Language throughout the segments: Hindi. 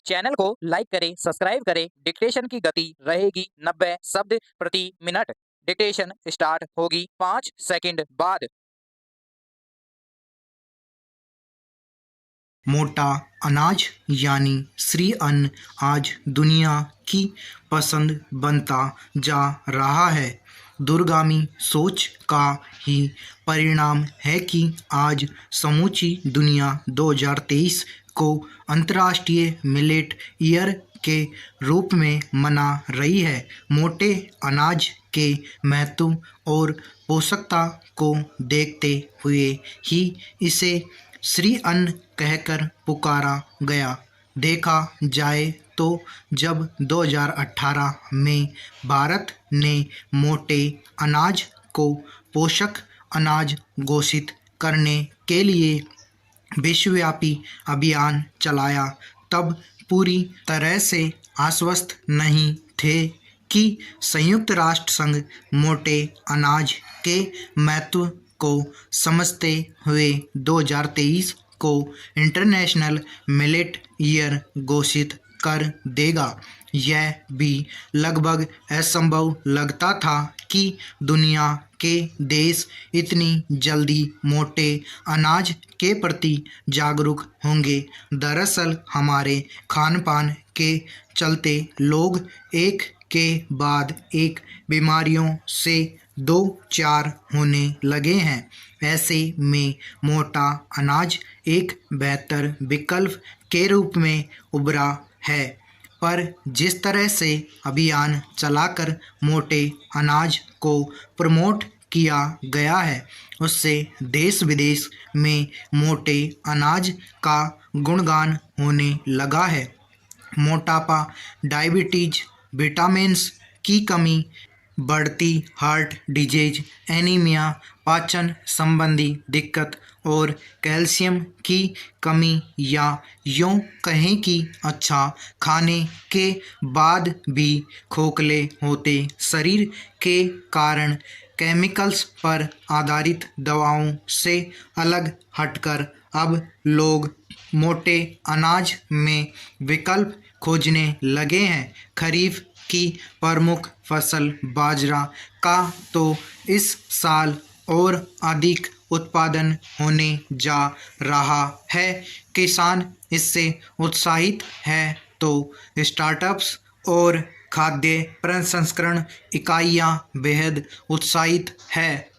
चैनल को लाइक करें, सब्सक्राइब करें। डिक्टेशन की गति रहेगी 90 शब्द प्रति मिनट। डिक्टेशन स्टार्ट होगी 5 सेकंड बाद। मोटा अनाज यानी श्री अन्न आज दुनिया की पसंद बनता जा रहा है। दूरगामी सोच का ही परिणाम है कि आज समूची दुनिया 2023 को अंतर्राष्ट्रीय मिलेट ईयर के रूप में मना रही है। मोटे अनाज के महत्व और पोषकता को देखते हुए ही इसे श्री अन्न कहकर पुकारा गया। देखा जाए तो जब 2018 में भारत ने मोटे अनाज को पोषक अनाज घोषित करने के लिए विश्वव्यापी अभियान चलाया, तब पूरी तरह से आश्वस्त नहीं थे कि संयुक्त राष्ट्र संघ मोटे अनाज के महत्व को समझते हुए 2023 को इंटरनेशनल मिलेट ईयर घोषित कर देगा। यह भी लगभग असंभव लगता था कि दुनिया के देश इतनी जल्दी मोटे अनाज के प्रति जागरूक होंगे। दरअसल हमारे खान पान के चलते लोग एक के बाद एक बीमारियों से दो चार होने लगे हैं। ऐसे में मोटा अनाज एक बेहतर विकल्प के रूप में उभरा है। पर जिस तरह से अभियान चलाकर मोटे अनाज को प्रमोट किया गया है, उससे देश विदेश में मोटे अनाज का गुणगान होने लगा है। मोटापा, डायबिटीज, विटामिन्स की कमी, बढ़ती हार्ट डिजीज, एनीमिया, पाचन संबंधी दिक्कत और कैल्शियम की कमी, या यूँ कहें कि अच्छा खाने के बाद भी खोखले होते शरीर के कारण केमिकल्स पर आधारित दवाओं से अलग हटकर अब लोग मोटे अनाज में विकल्प खोजने लगे हैं। खरीफ की प्रमुख फसल बाजरा का तो इस साल और अधिक उत्पादन होने जा रहा है। किसान इससे उत्साहित है तो स्टार्टअप्स और खाद्य प्रसंस्करण इकाइयां बेहद उत्साहित है।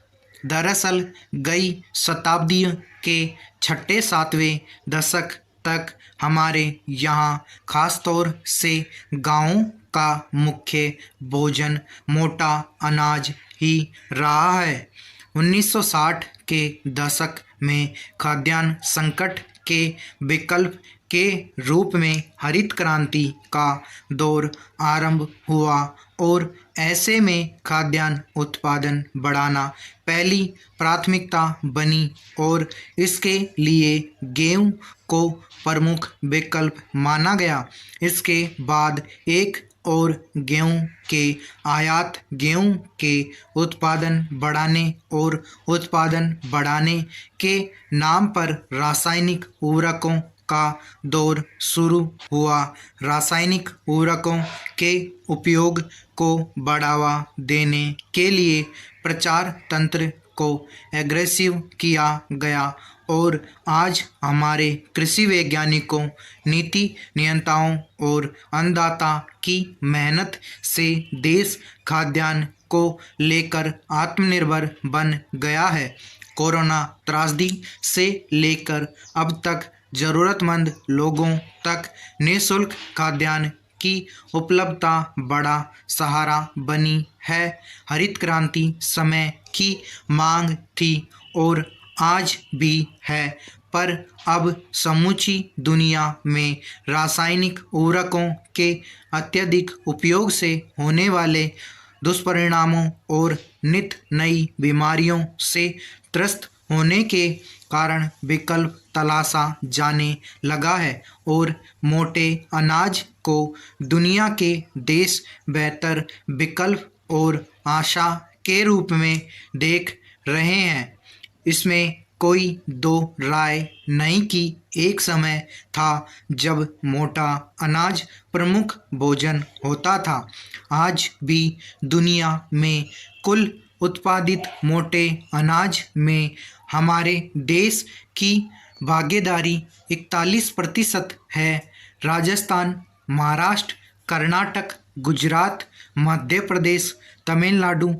दरअसल गई शताब्दी के छठे सातवें दशक तक हमारे यहाँ खासतौर से गाँवों का मुख्य भोजन मोटा अनाज ही रहा है। 1960 के दशक में खाद्यान्न संकट के विकल्प के रूप में हरित क्रांति का दौर आरंभ हुआ और ऐसे में खाद्यान्न उत्पादन बढ़ाना पहली प्राथमिकता बनी और इसके लिए गेहूं को प्रमुख विकल्प माना गया। इसके बाद एक और गेहूं के आयात, गेहूं के उत्पादन बढ़ाने और उत्पादन बढ़ाने के नाम पर रासायनिक उर्वरकों का दौर शुरू हुआ। रासायनिक उर्वरकों के उपयोग को बढ़ावा देने के लिए प्रचार तंत्र को एग्रेसिव किया गया और आज हमारे कृषि वैज्ञानिकों, नीति नियंताओं और अन्नदाता की मेहनत से देश खाद्यान्न को लेकर आत्मनिर्भर बन गया है। कोरोना त्रासदी से लेकर अब तक ज़रूरतमंद लोगों तक निःशुल्क खाद्यान्न की उपलब्धता बड़ा सहारा बनी है। हरित क्रांति समय की मांग थी और आज भी है, पर अब समूची दुनिया में रासायनिक उर्वरकों के अत्यधिक उपयोग से होने वाले दुष्परिणामों और नित नई बीमारियों से त्रस्त होने के कारण विकल्प तलाशा जाने लगा है और मोटे अनाज को दुनिया के देश बेहतर विकल्प और आशा के रूप में देख रहे हैं। इसमें कोई दो राय नहीं कि एक समय था जब मोटा अनाज प्रमुख भोजन होता था। आज भी दुनिया में कुल उत्पादित मोटे अनाज में हमारे देश की भागीदारी 41% है। राजस्थान, महाराष्ट्र, कर्नाटक, गुजरात, मध्य प्रदेश, तमिलनाडु,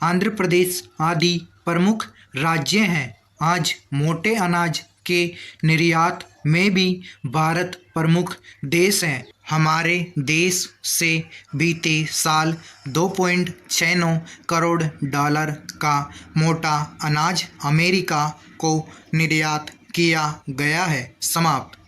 आंध्र प्रदेश आदि प्रमुख राज्य हैं। आज मोटे अनाज के निर्यात में भी भारत प्रमुख देश है। हमारे देश से बीते साल 2.69 करोड़ डॉलर का मोटा अनाज अमेरिका को निर्यात किया गया है। समाप्त।